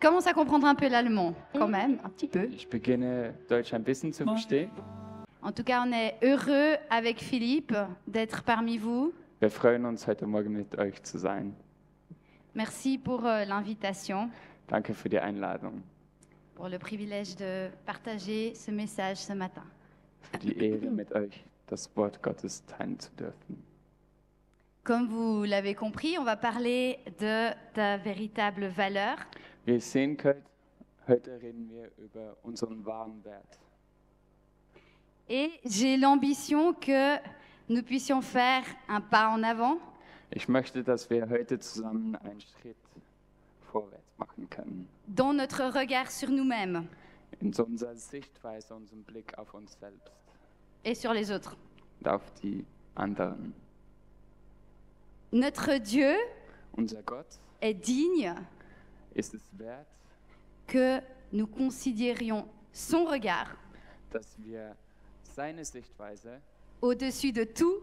Je commence à comprendre un peu l'allemand, quand même, un petit peu. Ich beginne Deutsch ein bisschen zu verstehen. En tout cas, on est heureux avec Philippe d'être parmi vous. Wir freuen uns, heute Morgen mit euch zu sein. Merci pour l'invitation, Danke für die Einladung, pour le privilège de partager ce message ce matin. für die Ehre, mit euch das Wort Gottes teilen zu dürfen. Comme vous l'avez compris, on va parler de ta véritable valeur. Wie ihr sehen könnt, heute reden wir über unseren wahren Wert. Et j'ai l'ambition que nous puissions faire un pas en avant Ich möchte, dass wir heute zusammen einen Schritt vorwärts machen können. dans notre regard sur nous-mêmes In so unserer Sichtweise, unserem Blick auf uns selbst et sur les autres. und auf die anderen. Notre Dieu Unser Gott est digne ist es wert, que nous considérions son regard dass wir seine Sichtweise au-dessus de tout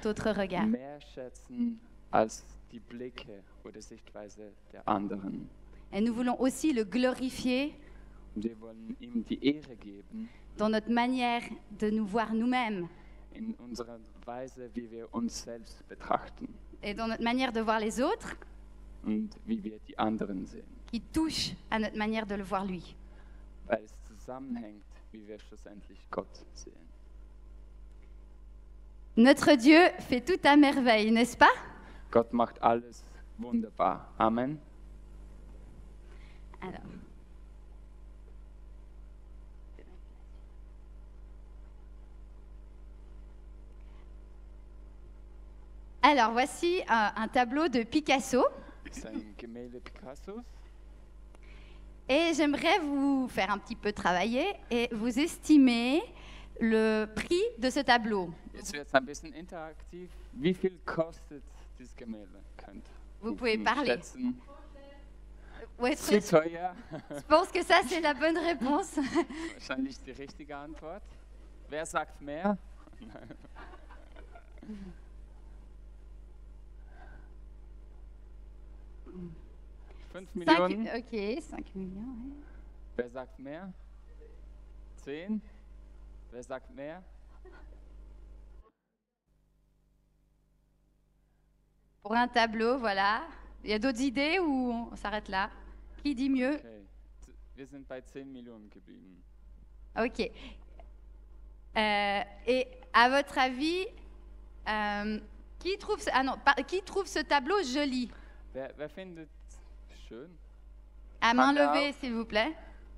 autre regard. mehr schätzen als die Blicke oder Sichtweise der anderen. Et nous voulons aussi le glorifier Und wir wollen ihm die Ehre geben dans notre manière de nous voir nous-mêmes in unserer Weise, wie wir uns selbst betrachten et dans notre manière de voir les autres und wie wir die anderen sehen, qui touche à notre manière de le voir lui. weil es zusammenhängt, wie wir schlussendlich Gott sehen. Notre Dieu fait tout à merveille, n'est-ce pas? Gott macht alles wunderbar. Amen. Alors. Alors, voici un tableau de Picasso Das ist ein Gemälde Picassos. et j'aimerais vous faire un petit peu travailler et vous estimer le prix de ce tableau. Jetzt wird es ein bisschen interaktiv. Wie viel kostet dieses Gemälde? Könnt Vous pouvez parler. schätzen. Ouais, Zu teuer. je pense que ça, c'est la bonne réponse. Wahrscheinlich die richtige Antwort. Wer sagt mehr? 5 Millionen. Ok, 5 millions. Ouais. Wer sagt mehr? 10? Wer sagt mehr? Pour un tableau, voilà. Il y a d'autres idées ou on s'arrête là? Qui dit mieux? Okay. Wir sind bei 10 Millionen geblieben. Ok. Et à votre avis, qui trouve qui trouve ce tableau joli? Wer findet schön? À main Hand levée, auf. s'il vous plaît.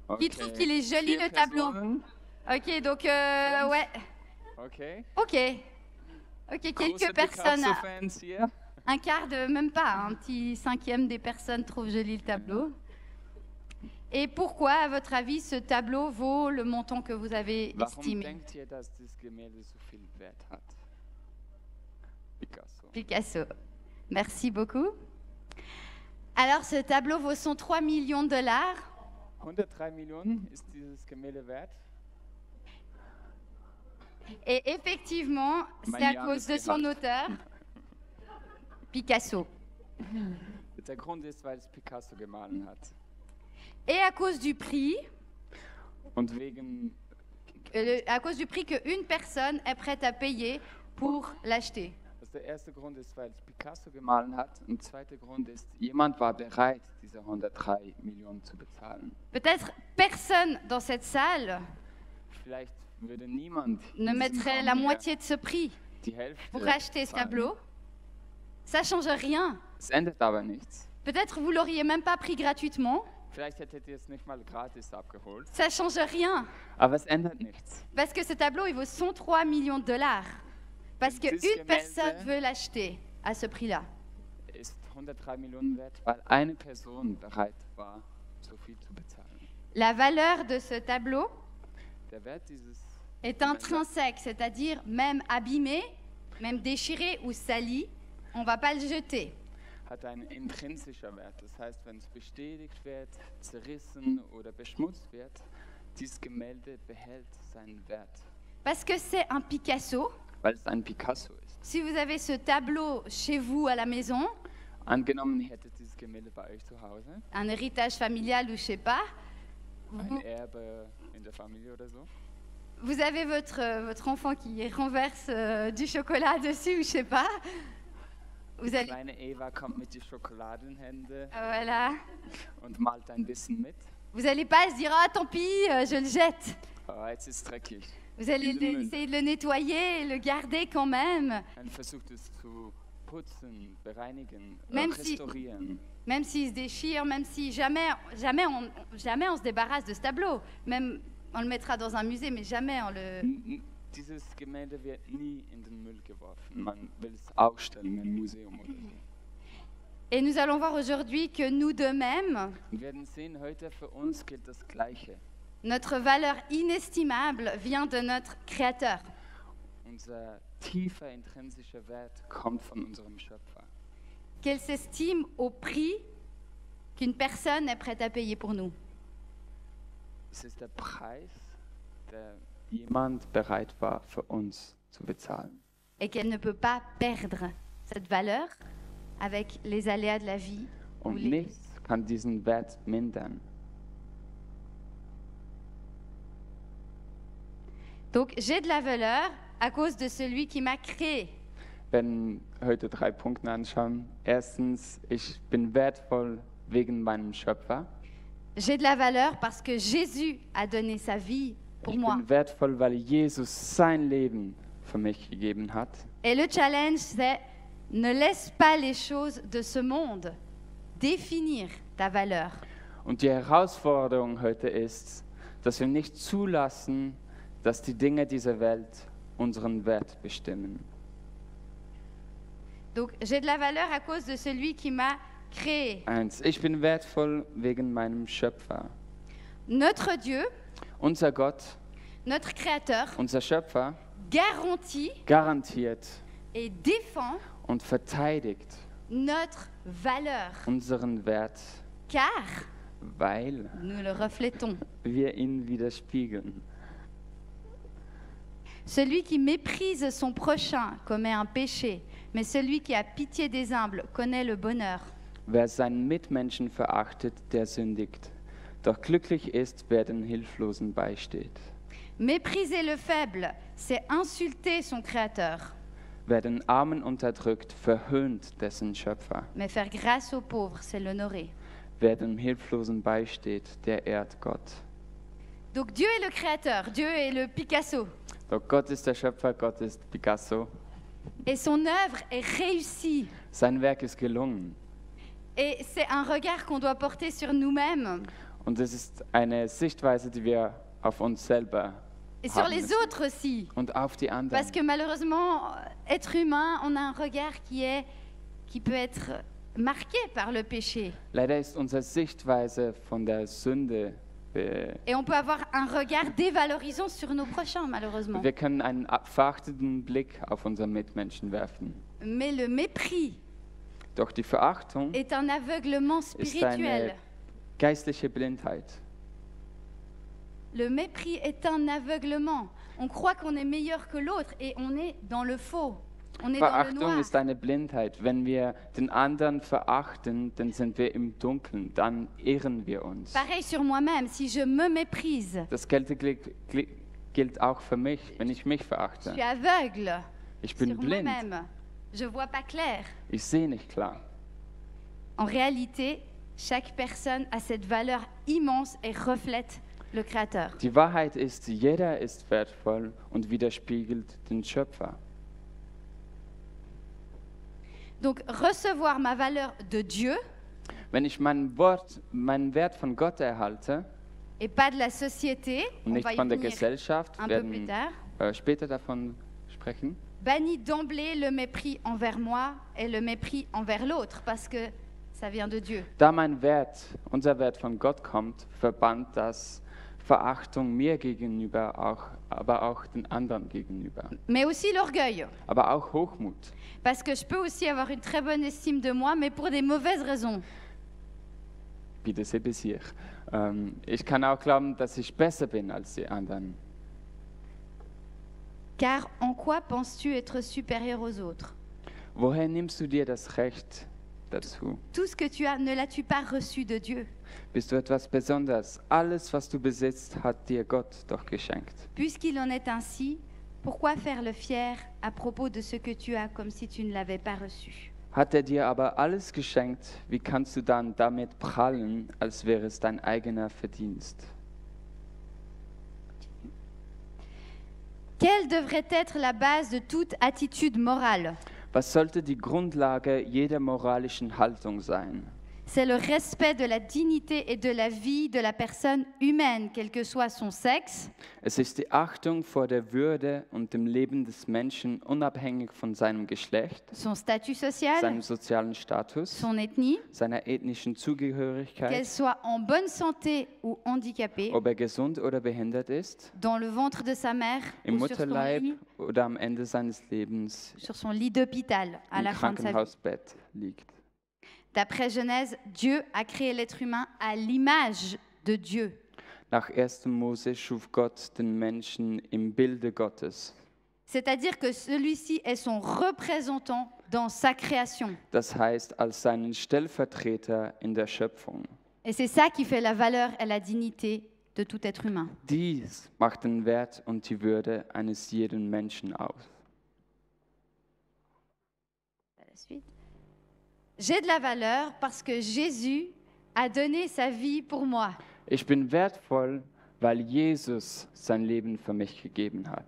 Okay. Qui trouve qu'il est joli 4 le tableau? Personen. Ok, donc ouais. Okay. Ok. Ok, quelques Große personnes. Picasso-Fans hier. Un quart de, même pas, un petit cinquième des personnes trouvent joli le tableau. Et pourquoi, à votre avis, ce tableau vaut le montant que vous avez Warum estimé? denkt ihr, dass dieses Gemälde so viel Wert hat? Picasso. Picasso. Merci beaucoup. Alors, ce tableau vaut 103 millions de dollars. 103 Millionen ist dieses Gemälde wert. Et effectivement, c'est à cause de son auteur, Picasso. Der Grund ist, weil es Picasso gemahlen hat. Et à cause du prix, Und wegen, à cause du prix qu'une personne est prête à payer pour l'acheter. also der erste Grund ist, weil es Picasso gemahlen hat. Und der zweite Grund ist, jemand war bereit, diese 103 Millionen zu bezahlen. Peut-être personne dans cette salle Vielleicht würde niemand ne in diesem mettrait Raum la hier moitié de ce prix die Hälfte pour acheter ce zahlen. tableau. Ça change rien. Es ändert aber nichts. Peut-être vous l'auriez même pas pris gratuitement. Vielleicht hättet ihr es nicht mal gratis abgeholt. Ça change rien. Aber es ändert nichts. Parce que ce tableau, il vaut 103 millions de dollars. Parce Dieses qu'une Gemälde- personne veut l'acheter à ce prix-là. Ist 103 Millionen wert, weil eine Person bereit war, so viel zu bezahlen. La valeur de ce tableau Der Wert dieses est intrinsèque, c'est-à-dire même abîmé, même déchiré ou sali, on ne va pas le jeter. hat ein intrinsischer Wert. Das heißt, wenn es bestätigt wird, zerrissen oder beschmutzt wird, dieses Gemälde behält seinen Wert, Parce que c'est un Picasso. weil es ein Picasso ist. Si vous avez ce tableau chez vous à la maison, Angenommen, ihr hättet dieses Gemälde bei euch zu Hause, un héritage familial ou je sais pas. ein Erbe in der Familie oder so. Vous avez votre enfant qui renverse du chocolat dessus ou je sais pas. Vous allez, Kleine Eva kommt mit die Schokolade in Hände voilà. und malt ein bisschen mit. Vous allez pas se dire ah tant pis, je le jette. Oh, jetzt ist es dreckig. Vous allez In den Müll. essayer de le nettoyer et le garder quand même, Dann versucht es zu putzen, bereinigen, Même si- restaurieren. même s'il se déchire, même si jamais on se débarrasse de ce tableau. Même on le mettra dans un musée, mais jamais on le. Dieses Gemälde wird nie in den Müll geworfen. Man will es ausstellen im Museum oder so. Et nous allons voir aujourd'hui que nous de même, Wir werden sehen, heute für uns gilt das Gleiche. notre valeur inestimable vient de notre Créateur. Unser tiefer intrinsischer Wert kommt von unserem Schöpfer. Qu'elle s'estime au prix qu'une personne est prête à payer pour nous. Es ist der Preis, der jemand bereit war für uns zu bezahlen. Et qu'elle ne peut pas perdre cette valeur avec les aléas de la vie. ou Und les- nichts kann diesen Wert mindern. Donc j'ai de la valeur à cause de celui qui m'a créé. Wir werden heute 3 Punkte anschauen. Erstens, ich bin wertvoll wegen meinem Schöpfer. J'ai de la valeur parce que Jésus a donné sa vie pour Ich moi. bin wertvoll, weil Jesus sein Leben für mich gegeben hat. Et le challenge, c'est ne laisse pas les choses de ce monde définir ta valeur. Und die Herausforderung heute ist, dass wir nicht zulassen, dass die Dinge dieser Welt unseren Wert bestimmen. Donc j'ai de la valeur à cause de celui qui m'a créé. Ich bin wertvoll wegen meinem Schöpfer. Notre Dieu, Unser Gott, notre Créateur, unser Schöpfer, garantit garantiert et défend und verteidigt notre valeur, unseren Wert, car weil nous le reflétons. wir ihn widerspiegeln. Celui qui méprise son prochain commet un péché, mais celui qui a pitié des humbles connaît le bonheur. Wer seinen Mitmenschen verachtet, der sündigt. Doch glücklich ist, wer den Hilflosen beisteht. Mépriser le faible, c'est insulter son Créateur, Wer den Armen unterdrückt, verhöhnt dessen Schöpfer. mais faire grâce aux pauvres, c'est l'honorer. Wer dem Hilflosen beisteht, der ehrt Gott. Donc Dieu est le Créateur, Dieu est le Picasso, Doch Gott ist der Schöpfer, Gott ist Picasso. et son œuvre est réussie. Sein Werk ist gelungen. Et c'est un regard qu'on doit porter sur nous-mêmes Und es ist eine Sichtweise, die wir auf uns selber et sur haben les müssen. autres aussi. Und auf die anderen. Parce que malheureusement, être humain, on a un regard qui peut être marqué par le péché. Leider ist unsere Sichtweise von der Sünde. Et on peut avoir un regard dévalorisant sur nos prochains, malheureusement. Wir können einen verachtenden Blick auf unsere Mitmenschen werfen. Mais le mépris Doch die Verachtung est un aveuglement ist spirituel. eine geistliche Blindheit. Le mépris est un aveuglement. On croit qu'on est meilleur que l'autre et on est dans le faux. On est dans le Verachtung noir. ist eine Blindheit. Wenn wir den anderen verachten, dann sind wir im Dunkeln, dann irren wir uns. Pareil sur moi-même, si je me méprise, Das gilt auch für mich, wenn ich mich je verachte. suis aveugle Ich sur bin blind, moi-même. Je vois pas clair. ich sehe nicht klar. En réalité, chaque personne a cette valeur immense et reflète le Créateur. Die Wahrheit ist, jeder ist wertvoll und widerspiegelt den Schöpfer. Donc recevoir ma valeur de Dieu Wenn ich meinen Wert von Gott erhalte et pas de la société, und on nicht va y von der venir Gesellschaft, un peu plus werden tard, später davon sprechen, bannit d'emblée le mépris envers moi et le mépris envers l'autre parce que ça vient de Dieu. da unser Wert von Gott kommt, verbannt das Verachtung mir gegenüber, aber auch den anderen gegenüber. Mais aussi l'orgueil, Aber auch Hochmut. parce que je peux aussi avoir une très bonne estime de moi, mais pour des mauvaises raisons. Bitte sehr bis hier. Ich kann auch glauben, dass ich besser bin als die anderen. Car en quoi penses-tu être supérieur aux autres? Woher nimmst du dir das Recht, dazu. Tout ce que tu as, ne l'as-tu pas reçu de Dieu? Bist du etwas Besonderes? Alles, was du besitzt, hat dir Gott doch geschenkt. Puisqu'il en est ainsi, pourquoi faire le fier à propos de ce que tu as comme si tu ne l'avais pas reçu? Hat er dir aber alles geschenkt, wie kannst du dann damit prahlen, als wäre es dein eigener Verdienst? Quelle devrait être la base de toute attitude morale? Was sollte die Grundlage jeder moralischen Haltung sein? C'est le respect de la dignité et de la vie de la personne humaine, quel que soit son sexe, Es ist die Achtung vor der Würde und dem Leben des Menschen, unabhängig von seinem Geschlecht, son statut social, seinem sozialen Status, son ethnie, seiner ethnischen qu'elle Zugehörigkeit, soit en bonne santé ou handicapée, ob er gesund oder behindert ist, dans le ventre de sa mère im ou sur son Mutterleib lit, oder am Ende seines Lebens sur son lit d'hôpital à im la fin de sa vie. Krankenhausbett liegt. D'après Genèse, Dieu a créé l'être humain à l'image de Dieu. Nach 1. Mose schuf Gott den Menschen im Bilde Gottes. C'est-à-dire que celui-ci est son représentant dans sa création. Das heißt, als seinen Stellvertreter in der Schöpfung. Et c'est ça qui fait la valeur et la dignité de tout être humain. Dies macht den Wert und die Würde eines jeden Menschen aus. À la suite. J'ai de la valeur parce que Jésus a donné sa vie pour moi. Ich bin wertvoll, weil Jesus sein Leben für mich gegeben hat.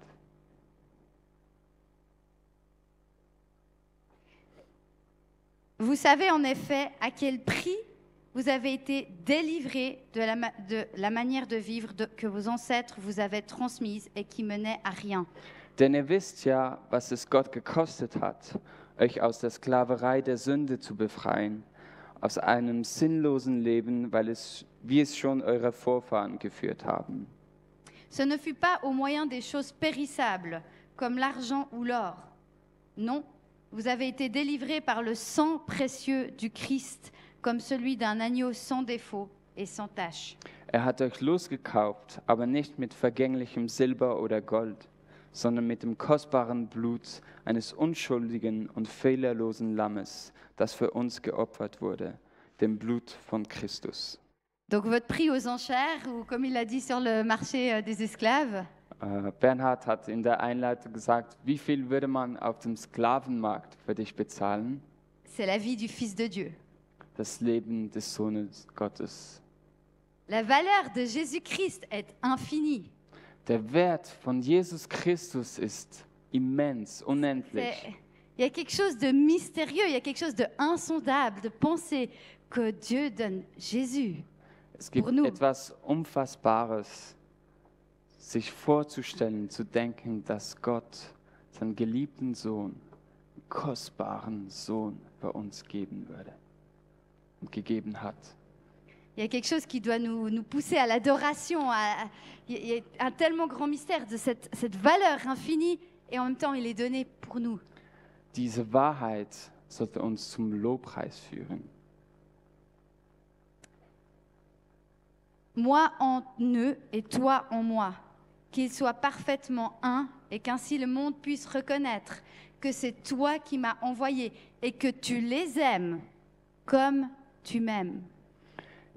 Vous savez en effet à quel prix vous avez été délivrés de la manière de vivre que vos ancêtres vous avaient transmise et qui menait à rien. Denn ihr wisst ja, was es Gott gekostet hat, euch aus der Sklaverei der Sünde zu befreien, aus einem sinnlosen Leben, wie es schon eure Vorfahren geführt haben. Ce ne fut pas au moyen des choses périssables, comme l'argent ou l'or. Non, vous avez été délivrés par le sang précieux du Christ, comme celui d'un agneau sans défaut et sans tache. Er hat euch losgekauft, aber nicht mit vergänglichem Silber oder Gold, sondern mit dem kostbaren Blut eines unschuldigen und fehlerlosen Lammes, das für uns geopfert wurde, dem Blut von Christus. Donc votre prix aux enchères, ou comme il l'a dit sur le marché des esclaves, Bernhard hat in der Einleitung gesagt, wie viel würde man auf dem Sklavenmarkt für dich bezahlen? c'est la vie du Fils de Dieu. Das Leben des Sohnes Gottes. La valeur de Jésus-Christ est infinie. Der Wert von Jesus Christus ist immens, unendlich. Il y a quelque chose de mystérieux, il y a quelque chose de insondable de penser que Dieu donne Jésus. Es gibt pour nous. etwas Unfassbares, sich vorzustellen, zu denken, dass Gott seinen geliebten Sohn, einen kostbaren Sohn für uns geben würde und gegeben hat. Il y a quelque chose qui doit nous pousser à l'adoration. Il y a un tellement grand mystère de cette valeur infinie et en même temps il est donné pour nous. Diese Wahrheit sollte uns zum Lobpreis führen. Moi en eux et toi en moi, qu'ils soient parfaitement un et qu'ainsi le monde puisse reconnaître que c'est toi qui m'as envoyé et que tu les aimes comme tu m'aimes.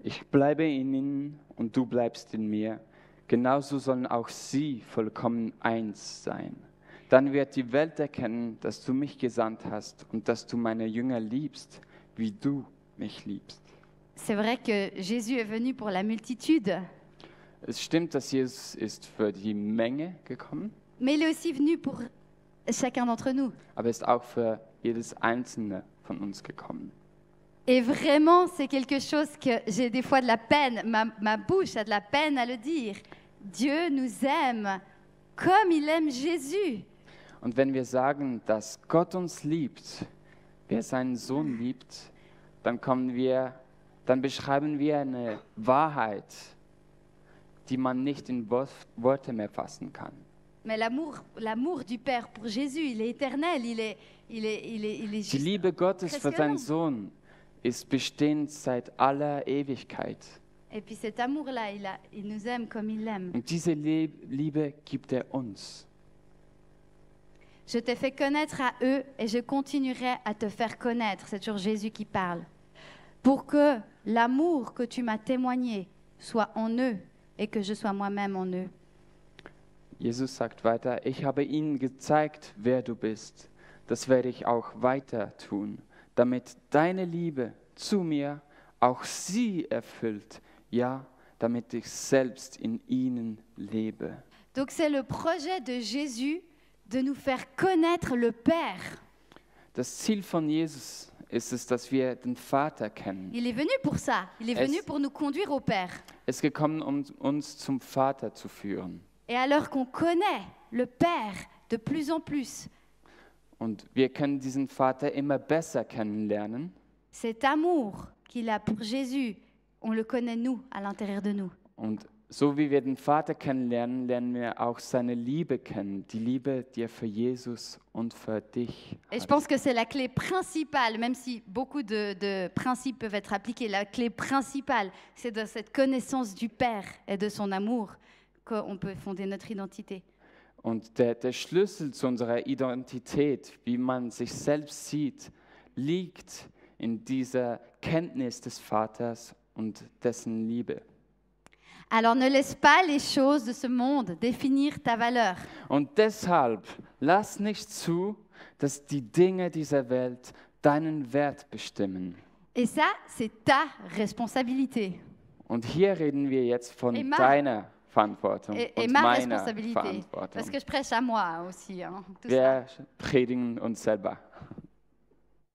Ich bleibe in ihnen und du bleibst in mir. Genauso sollen auch sie vollkommen eins sein. Dann wird die Welt erkennen, dass du mich gesandt hast und dass du meine Jünger liebst, wie du mich liebst. C'est vrai que Jésus est venu pour la multitude, Es stimmt, dass Jesus ist für die Menge gekommen, mais il est aussi venu pour chacun d'entre nous. aber er ist auch für jedes einzelne von uns gekommen. Et vraiment, c'est quelque chose que j'ai des fois de la peine, ma bouche a de la peine à le dire. Dieu nous aime comme il aime Jésus. Und wenn wir sagen, dass Gott uns liebt, wer seinen Sohn liebt, dann beschreiben wir eine Wahrheit, die man nicht in Worte mehr fassen kann. Mais l'amour du Père pour Jésus, il est éternel, il est Die juste. Liebe Gottes für seinen impressionnant. Sohn ist bestehend seit aller Ewigkeit. Et puis cet amour-là, il nous aime comme il l'aime. Und diese Liebe gibt er uns. Je t'ai fait connaître à eux et je continuerai à te faire connaître. C'est toujours Jésus qui parle. Pour que l'amour que tu m'as témoigné soit en eux et que je sois moi-même en eux. Jesus sagt weiter, ich habe ihnen gezeigt, wer du bist. Das werde ich auch weiter tun, damit deine Liebe zu mir auch sie erfüllt. Ja, damit ich selbst in ihnen lebe. Donc c'est le projet de Jésus de nous faire connaître le Père. Das Ziel von Jesus ist es, dass wir den Vater kennen. Il est venu pour ça. Il est venu pour nous conduire au Père. Er ist gekommen, um uns zum Vater zu führen. Et alors qu'on connaît le Père de plus en plus, Und wir können diesen Vater immer besser kennenlernen. cet amour qu'il a pour Jésus, on le connaît nous, à l'intérieur de nous. Und so wie wir den Vater kennenlernen, lernen wir auch seine Liebe kennen. Die Liebe, die er für Jesus und für dich Et je hat. pense que c'est la clé principale, même si beaucoup de principes peuvent être appliqués, la clé principale, c'est de cette connaissance du Père et de son amour qu'on peut fonder notre identité. Und der Schlüssel zu unserer Identität, wie man sich selbst sieht, liegt in dieser Kenntnis des Vaters und dessen Liebe. Alors ne laisse pas les choses de ce monde définir ta valeur. Und deshalb lass nicht zu, dass die Dinge dieser Welt deinen Wert bestimmen. Et ça, c'est ta responsabilité Und hier reden wir jetzt von Et ma- deiner Verantwortung et und ma meiner responsabilité. Verantwortung. Parce que je prêche à moi aussi. Hein, tout ça. Wir predigen uns selber.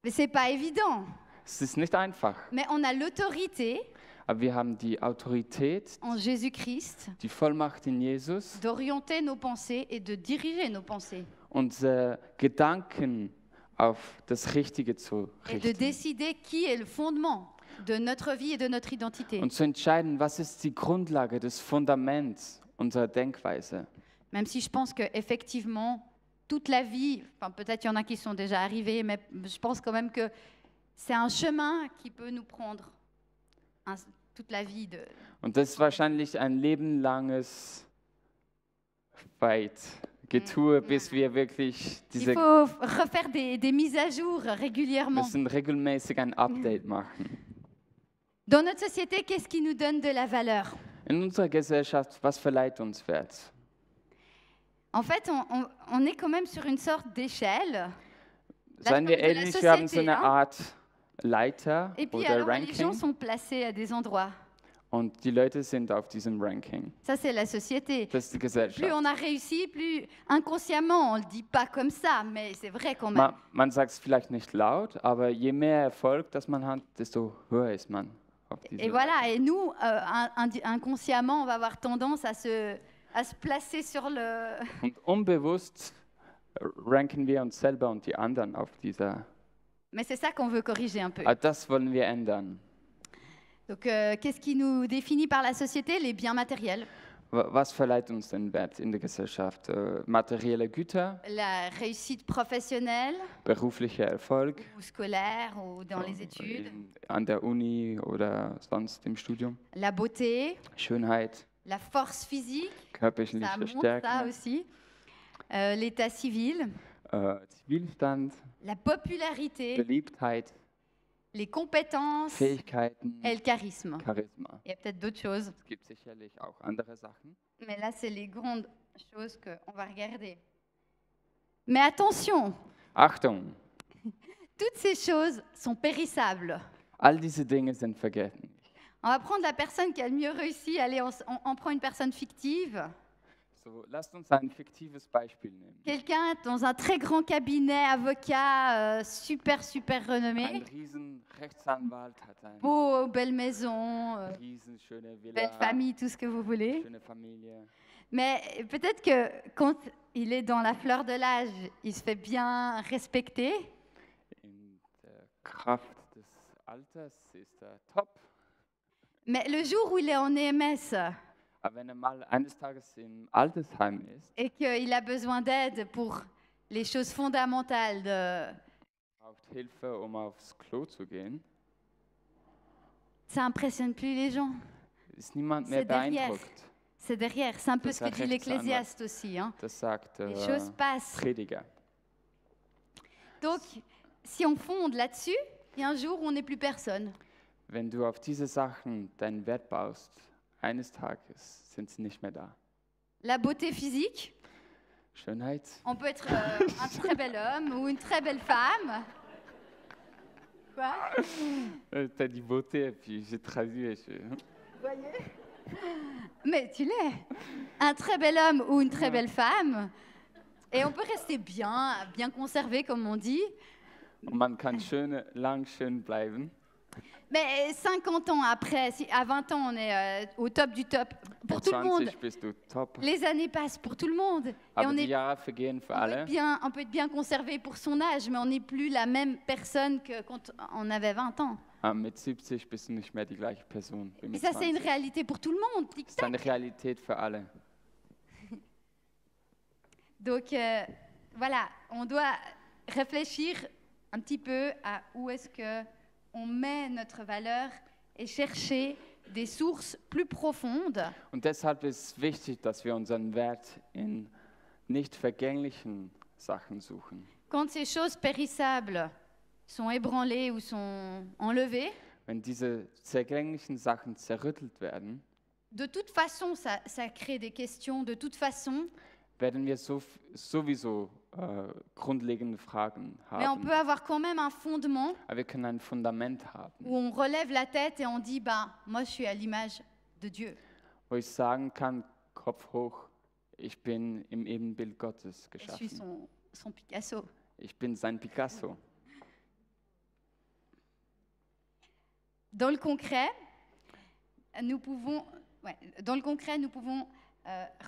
Mais c'est pas évident. Es ist nicht einfach, Mais on a l'autorité aber wir haben die Autorität, en Jésus-Christ die Vollmacht in Jesus, d'orienter nos pensées et de diriger nos pensées. unsere Gedanken auf das Richtige zu Et de richten décider qui est le fondement de notre vie et de notre identité. und zu entscheiden, was ist die Grundlage, das Fundament unserer Denkweise. Même si je pense qu'effectivement, toute la vie, enfin, peut-être il y en a qui sont déjà arrivés, mais je pense quand même que c'est un chemin qui peut nous prendre toute la vie. Und das ist wahrscheinlich ein lebenlanges Getue, bis wir wirklich Il diese faut refaire des mises à jour régulièrement. müssen regelmäßig ein Update machen. Dans notre société, qu'est-ce qui nous donne de la valeur? In unserer Gesellschaft, was verleiht uns Wert? En fait, on est quand même sur une sorte d'échelle. Seien wir de la ehrlich, wir haben so société, eine hein. Art Leiter Et puis oder alors, les gens Ranking sont placés à des endroits. und die Leute sind auf diesem Ranking. Ça, c'est la société. Das ist die Plus Gesellschaft. on a réussi, plus inconsciemment, on ne le dit pas comme ça, mais c'est vrai quand même. Man sagt es vielleicht nicht laut, aber je mehr Erfolg das man hat, desto höher ist man auf dieser Et voilà, et nous, inconsciemment, on va avoir tendance à se placer sur le... Und unbewusst ranken wir uns selber und die anderen auf dieser. Mais c'est ça qu'on veut corriger un peu. Das wollen wir ändern. Donc, qu'est-ce qui nous définit par la société? Les biens matériels, Was verleiht uns den Wert in der Gesellschaft? Materielle Güter, la réussite professionnelle beruflicher Erfolg ou scolaire ou dans les études, an der Uni oder sonst im Studium, la beauté, Schönheit, la force physique, körperliche ça montre ça Stärke, aussi, l'état civil, Zivilstand, la popularité, Beliebtheit, les compétences Fähigkeiten, et le charisme. Charisma. Il y a peut-être d'autres choses, Es gibt sicherlich auch andere Sachen. mais là, c'est les grandes choses qu'on va regarder. Mais attention, Achtung, toutes ces choses sont périssables. all diese Dinge sind vergessen. On va prendre la personne qui a le mieux réussi. Allez, on prend une personne fictive. So, lasst uns ein fiktives Beispiel nehmen. Quelqu'un dans un très grand cabinet, avocat, super Ein renommé. riesen Rechtsanwalt hat eine Beau, belle maison, riesenschöne Villa, belle famille, tout ce que vous voulez. schöne Familie. Mais peut-être que quand il est dans la fleur de l'âge, il se fait bien respecter. In der Kraft des Alters ist er top. Mais le jour où il est en EMS Aber wenn er mal eines Tages im Altersheim ist, et qu'il a besoin d'aide pour les choses fondamentales braucht Hilfe, um aufs Klo zu gehen, ça impressionne plus les gens. ist niemand mehr C'est derrière. beeindruckt. C'est derrière. C'est un peu Das ce que ist dit ein l'Ecclésiaste aussi. Hein. Das sagt Les der choses passent. Prediger. Donc, si on fonde là-dessus, il y a un jour où on n'est plus personne. Wenn du auf diese Sachen deinen Wert baust, eines Tages sind sie nicht mehr da. La beauté physique, Schönheit, on peut être un très bel homme ou une très belle femme. Quoi? t'as dit beauté, puis j'ai traduit. Voyez? Mais tu l'es. Un très bel homme ou une très belle femme. Et on peut rester bien conservé, comme on dit. Und man kann schön bleiben. Mais 50 ans après, à 20 ans, on est au top du top pour Mit tout le monde. 20 bist du top. Les années passent pour tout le monde. Et Aber on, die est, Jahre vergehen für on, peut alle. être on peut être bien conservé pour son âge, mais on n'est plus la même personne que quand on avait 20 ans. Mit 70 bist du nicht mehr die gleiche Person wie Et mit ça, c'est une 20. réalité pour tout le monde. Das ist eine Realität für alle. Donc, voilà, on doit réfléchir un petit peu à où est-ce qu'on met notre valeur et chercher des sources plus profondes. Und deshalb ist es wichtig, dass wir unseren Wert in nicht vergänglichen Sachen suchen. Quand ces choses périssables sont ébranlées ou sont enlevées, Wenn diese zergänglichen Sachen zerrüttelt werden, de toute façon, ça crée des questions. De toute façon, werden wir sowieso grundlegende Fragen mais on haben. peut avoir quand même un fondement Aber wir können ein Fundament haben, où on relève la tête et on dit, bah, moi, je suis à l'image de Dieu. wo ich sagen kann, Kopf hoch, ich bin im Ebenbild Gottes Je suis geschaffen. son Picasso. Ich bin sein Picasso. Dans le concret, nous pouvons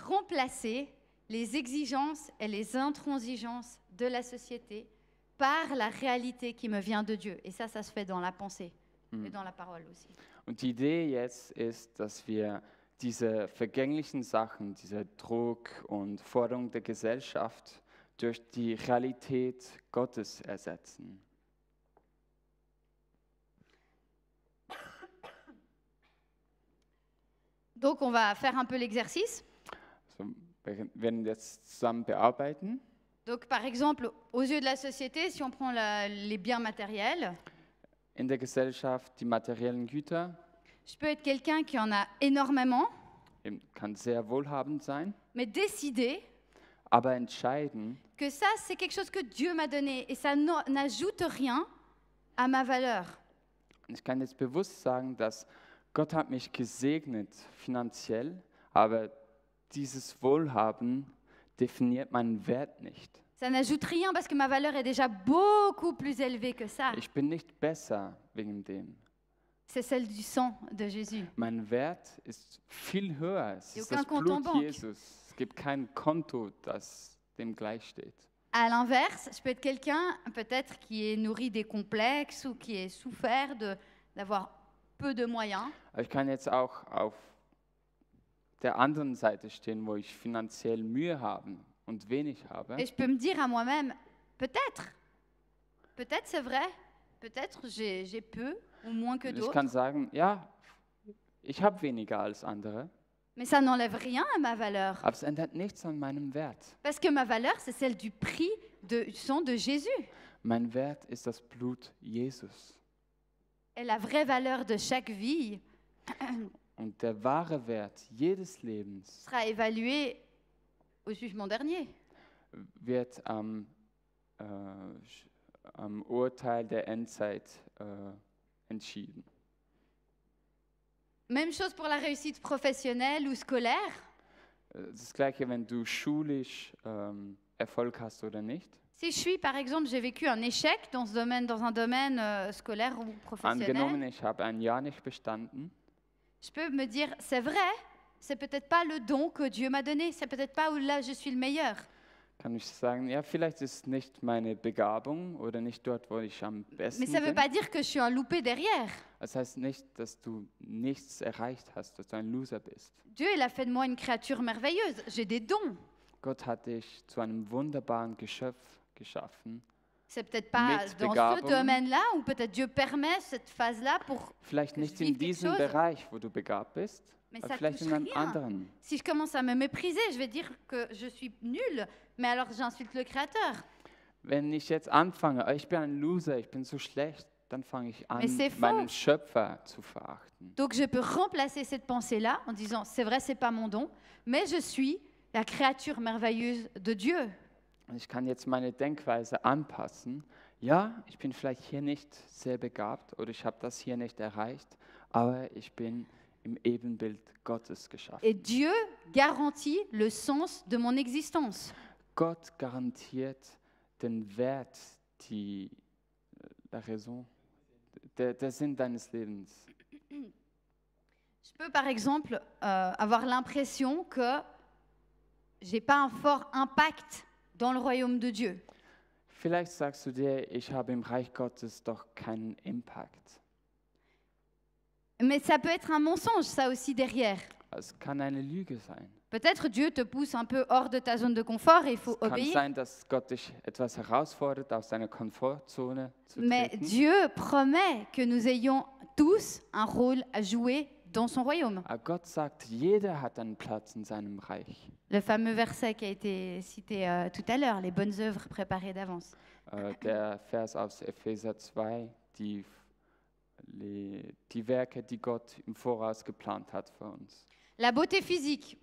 remplacer les exigences et les intransigences de la société par la réalité qui me vient de Dieu. Et ça se fait dans la pensée et dans la parole aussi. Und die Idee jetzt ist, dass wir diese vergänglichen Sachen, diese Druck und Forderung der Gesellschaft durch die Realität Gottes ersetzen. Donc on va faire un peu l'exercice. So, wir werden jetzt zusammen bearbeiten. Donc par exemple, aux yeux de la société, si on prend les biens matériels, In der Gesellschaft die materiellen Güter, je peux être quelqu'un qui en a énormément, kann sehr wohlhabend sein, mais décider aber entscheiden, que ça, c'est quelque chose que Dieu m'a donné et ça n'ajoute rien à ma valeur. ich kann jetzt bewusst sagen, dass Gott hat mich gesegnet finanziell, aber dieses Wohlhaben definiert meinen Wert nicht. Ça n'ajoute rien parce que ma valeur est déjà beaucoup plus élevée que ça. Ich bin nicht besser wegen dem. C'est celle du sang de Jésus. Mein Wert ist viel höher. Es Il y a ist aucun das compte en Blut banque. Jesus. Es gibt kein Konto, das dem gleichsteht. À l'inverse, je peux être quelqu'un peut-être qui est nourri des complexes ou qui est souffert d'avoir peu de moyens. Aber ich kann jetzt auch auf der anderen Seite stehen, wo ich finanziell Mühe habe und wenig habe. Et je peux me dire à moi-même, peut-être c'est vrai, peut-être j'ai peu ou moins que Ich d'autres, kann sagen, ja, ich habe weniger als andere, mais ça n'enlève rien à ma valeur. aber es ändert nichts an meinem Wert. Parce que ma valeur, c'est celle du prix du sang de Jésus. Mein Wert ist das Blut Jesus. Et la vraie valeur de chaque vie Und der wahre Wert jedes Lebens sera évaluée au jugement dernier. wird am Urteil der Endzeit entschieden. Même chose pour la réussite professionnelle ou scolaire. Das Gleiche, wenn du schulisch Erfolg hast oder nicht. Si je suis, par exemple, j'ai vécu un échec dans un domaine scolaire ou professionnel, Angenommen, ich habe ein Jahr nicht bestanden, je peux me dire, c'est vrai, c'est peut-être pas le don que Dieu m'a donné, c'est peut-être pas où là je suis le meilleur. kann ich sagen, ja, vielleicht ist es nicht meine Begabung oder nicht dort, wo ich am besten Mais ça ne veut bin. pas dire que je suis un loupé derrière. Das heißt nicht, dass du nichts erreicht hast, dass du ein Loser bist. Dieu, il a fait de moi une créature merveilleuse. J'ai des dons. Gott hat dich zu einem wunderbaren Geschöpf geschaffen. C'est peut-être pas Mit dans ce Begabung. domaine-là, ou peut-être Dieu permet cette phase-là pour... Vielleicht Que nicht je in vive quelque diesem chose. Bereich, wo du begabt bist, Mais aber ça vielleicht touche in einem rien. anderen. Si je commence à me mépriser, je vais dire que je suis nulle, mais alors j'insulte le Créateur. Wenn ich jetzt anfange, ich bin ein Loser, ich bin so schlecht, dann fange ich an, Mais c'est faux. meinen Schöpfer zu verachten. Donc je peux remplacer cette pensée-là en disant, c'est vrai, c'est pas mon don, mais je suis la créature merveilleuse de Dieu. Und ich kann jetzt meine Denkweise anpassen. Ja, ich bin vielleicht hier nicht sehr begabt oder ich habe das hier nicht erreicht, aber ich bin im Ebenbild Gottes geschaffen. Et Dieu garantit le sens de mon existence. Gott garantiert den Wert, la raison, der Sinn deines Lebens. Je peux par exemple avoir l'impression que j'ai pas un fort impact dans le royaume de Dieu. Vielleicht sagst du dir, ich habe im Reich Gottes doch keinen Impact. Mais ça peut être un mensonge, ça aussi derrière. Es kann eine Lüge sein. Peut-être Dieu te pousse un peu hors de ta zone de confort et il faut Es kann obéir. sein, dass Gott dich etwas herausfordert, aus deiner Komfortzone zu Mais treten. Dieu promet que nous ayons tous un rôle à jouer dans son royaume. Aber Gott sagt, jeder hat einen Platz in seinem Reich. Le fameux verset qui a été cité tout à l'heure, les bonnes œuvres préparées d'avance. Der Vers aus Epheser 2, die Werke, die Gott im Voraus geplant hat für uns. La beauté physique.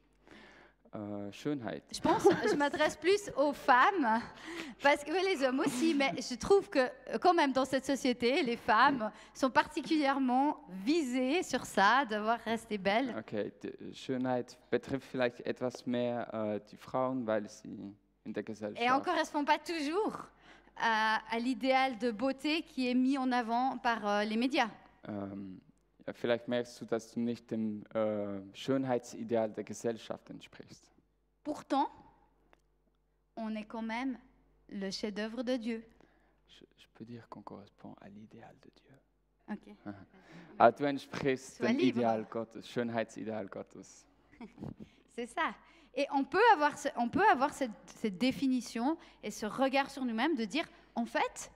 Schönheit. Je pense, je m'adresse plus aux femmes, parce que les hommes aussi, mais je trouve que quand même dans cette société, les femmes sont particulièrement visées sur ça, devoir rester belles. Okay, die Schönheit betrifft vielleicht etwas mehr die Frauen, weil sie in der Gesellschaft. Et on ne correspond pas toujours à l'idéal de beauté qui est mis en avant par les médias. Ja, vielleicht merkst du, dass du nicht dem Schönheitsideal der Gesellschaft entsprichst. Pourtant, on est quand même le chef-d'œuvre de Dieu. Je peux dire qu'on correspond à l'idéal de Dieu. Ok. Aber du entsprichst Sois dem libre. Ideal Gottes, Schönheitsideal Gottes. C'est ça. Et on peut avoir, cette définition et ce regard sur nous-mêmes de dire, en fait,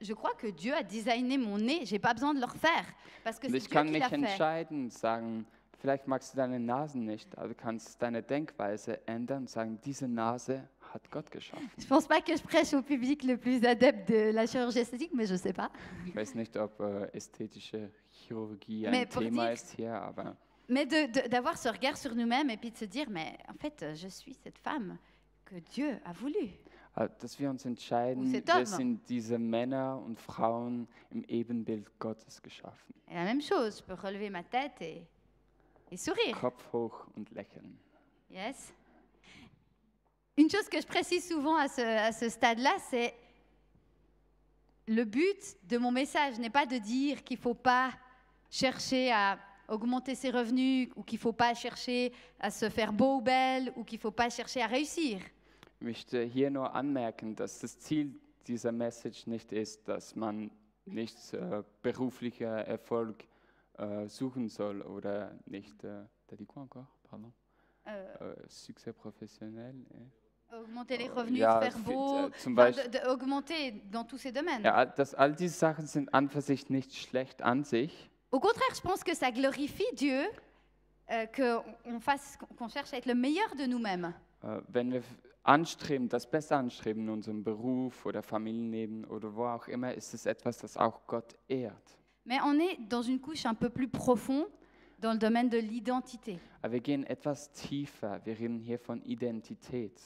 je crois que Dieu a designé mon nez, j'ai pas besoin de le refaire, parce que Und c'est ich Dieu kann qui mich l'a fait. entscheiden und sagen, vielleicht magst du deine Nasen nicht, aber du kannst deine Denkweise ändern und sagen, diese Nase hat Gott geschaffen. Je pense pas que je prêche au public le plus adepte de la chirurgie esthétique, mais je sais pas. Ich weiß nicht, ob ästhetische Chirurgie Mais ein pour Thema dire- ist hier, aber Mais d'avoir ce regard sur nous-mêmes et puis de se dire, mais en fait, je suis cette femme que Dieu a voulu. dass wir uns entscheiden, Ou cet wir homme. sind diese Männer und Frauen im Ebenbild Gottes geschaffen. Et la même chose, je peux relever ma tête et sourire. Kopf hoch und lächeln. Yes. Une chose que je précise souvent à ce stade-là, c'est le but de mon message n'est pas de dire qu'il ne faut pas chercher à augmenter ses revenus ou qu'il ne faut pas chercher à se faire beau ou belle ou qu'il ne faut pas chercher à réussir. Ich möchte hier nur anmerken, dass das Ziel dieser Message nicht ist, dass man nicht beruflicher Erfolg suchen soll oder nicht. T'as dit quoi encore? Pardon. Succès professionnel. Augmenter les revenus, Ja, se faire beau, zum enfin, Beispiel. augmenter dans tous ces domaines. Ja, all diese Sachen sind an für sich nicht schlecht an sich. Au contraire, je pense que ça glorifie Dieu qu'on cherche à être le meilleur de nous-mêmes. Wenn wir anstreben, das Beste anstreben in unserem Beruf oder Familienleben oder wo auch immer, ist es etwas, das auch Gott ehrt. Mais on est dans une couche un peu plus profonde dans le domaine de l'identité. Aber wir gehen etwas tiefer. Wir reden hier von Identität.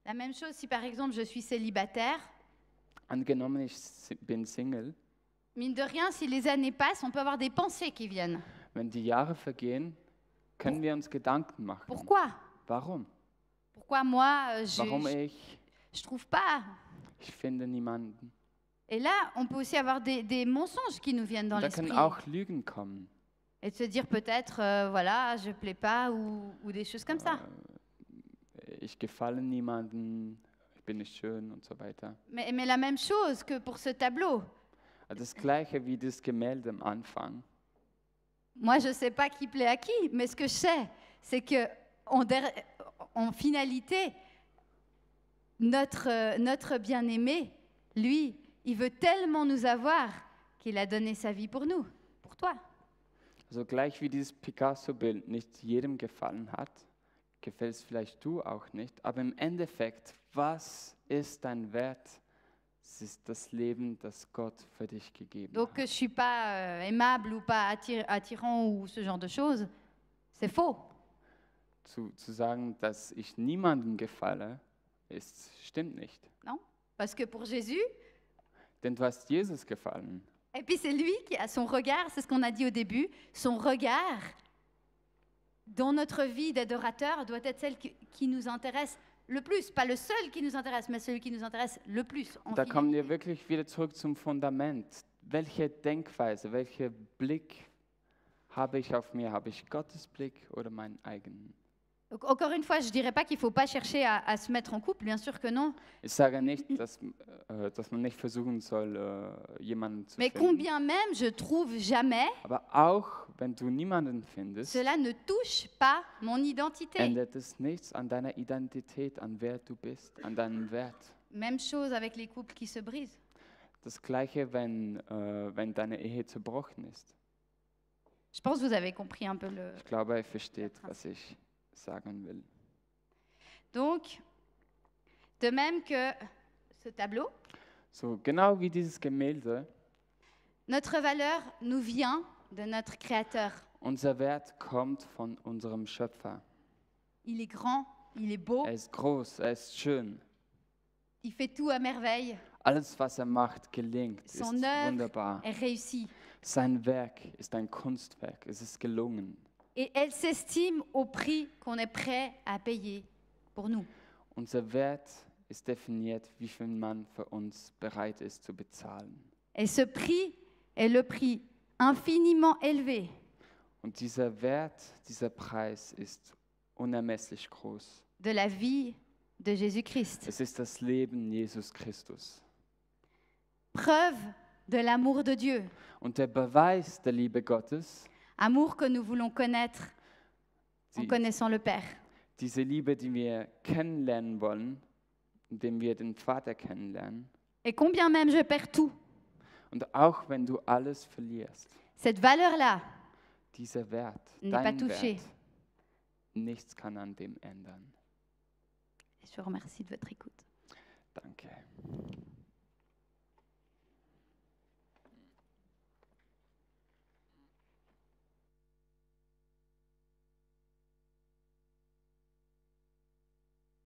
La même chose si par exemple je suis célibataire, Angenommen, ich bin Single. mine de rien, si les années passent, on peut avoir des pensées qui viennent. Wenn die Jahre vergehen, können wir uns Gedanken machen. Pourquoi? Warum? Pourquoi moi, Warum je ich? trouve pas? Ich finde niemanden. Et là, on peut aussi avoir des mensonges qui nous viennent dans Da l'esprit. können auch Lügen kommen. Et de se dire peut-être, voilà, je plais pas ou des choses comme ça. Ich gefalle niemanden, ich bin nicht schön und so weiter. Mais la même chose que pour ce tableau. Das Gleiche wie das Gemälde am Anfang. Moi, je ne sais pas qui plaît à qui, mais ce que je sais, c'est que en finalité, notre bien-aimé, lui, il veut tellement nous avoir qu'il a donné sa vie pour nous, pour toi. Also gleich wie dieses Picasso-Bild nicht jedem gefallen hat, gefällt es vielleicht du auch nicht, aber im Endeffekt, was ist dein Wert. Es ist das Leben, das Gott für dich gegeben Donc que hat. je suis pas aimable ou pas attirant ou ce genre de choses, c'est faux. Zu sagen, dass ich niemandem gefalle, stimmt nicht. Non? Parce que pour Jésus, Denn du hast Jesus gefallen. et puis c'est lui qui a son regard, c'est ce qu'on a dit au début, son regard dans notre vie d'adorateur doit être celle qui nous intéresse le plus. Pas le seul qui nous intéresse, mais celui qui nous intéresse le plus. En Da kommen wir fidélité. wirklich wieder zurück zum Fundament. Welche Denkweise, welcher Blick habe ich auf mir? Habe ich Gottes Blick oder meinen eigenen? Donc, encore une fois, je ne dirais pas qu'il ne faut pas chercher à se mettre en couple, bien sûr que non. Ich sage nicht, dass man nicht versuchen soll, jemanden zu Mais finden. combien même je trouve jamais, Aber auch wenn du niemanden findest, cela ne touche pas mon identité. ändert es nichts an deiner Identität, an wer du bist, an deinem Wert. Même chose avec les couples qui se brisent. Das Gleiche, wenn deine Ehe zerbrochen ist. Je pense que vous avez compris un peu le... Ich glaube, ihr versteht, was ich sagen will. Donc, de même que ce tableau, So, genau wie dieses Gemälde, notre valeur nous vient de notre Créateur. unser Wert kommt von unserem Schöpfer. Il est grand, il est beau, Er ist groß, er ist schön. il fait tout à merveille, Alles, was er macht, gelingt, ist son œuvre wunderbar. est réussie. Sein Werk ist ein Kunstwerk, es ist gelungen. Et elle s'estime au prix qu'on est prêt à payer pour nous. Unser Wert ist definiert, wie viel man für uns bereit ist zu bezahlen. Et ce prix est le prix infiniment élevé Und dieser Wert, dieser Preis ist unermesslich groß. de la vie de Jésus-Christ. Es ist das Leben Jesus Christus. Preuve de l'amour de Dieu, Und der Beweis der Liebe Gottes, amour que nous voulons connaître en die, connaissant le Père. diese Liebe, die wir kennenlernen wollen, indem wir den Vater kennenlernen, Et combien même je perds tout, und auch wenn du alles verlierst, cette valeur-là dieser Wert, n'est pas dein touché. Wert, nichts kann an dem ändern. Je vous remercie de votre écoute. Danke.